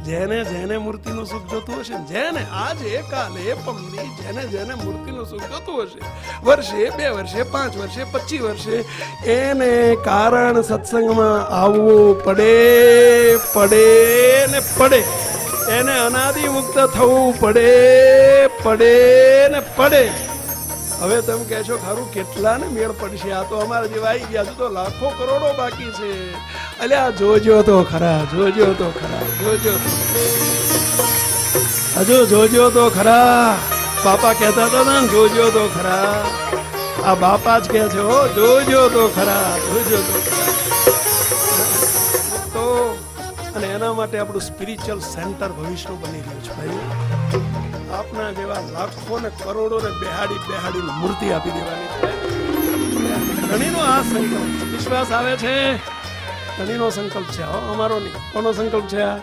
જેને જેને મૂર્તિનું સુખ જોતું હશે, જેને આજે કાલે પમદી જેને જેને મૂર્તિનું સુખ જોતું હશે, વર્ષે 2 વર્ષે 5 વર્ષે 25 વર્ષે, એને કારણ સત્સંગમાં આવવું પડે ને પડે. એને અનાદિ મુક્ત થવું પડે ને પડે. હવે તમે કહેશો ખરું કેટલા ને મેળ પડશે, આ તો અમારા જેવા આવી ગયા તો લાખો કરોડો બાકી છે. અલ્યા જોજો તો ખરા, જોજો તો ખરા, જોજો હજુ જોજો તો ખરા. બાપા કહેતા હતા ને જોજો તો ખરા. આ બાપા જ કહે છે હો, જોજો તો ખરા, જોજો તો ખરા. તો અને એના માટે આપણું સ્પિરિચ્યુઅલ સેન્ટર ભવિષ્યનું બની રહ્યું છે ભાઈ. આપના જેવા લાખો ને કરોડો ને બેહાડી મૂર્તિ આપી દેવાની છે. ધણીનો આ સંકલ્પ વિશ્વાસ આવે છે, ધણીનો સંકલ્પ છે, અમારો નહીં. કોનો સંકલ્પ છે આ?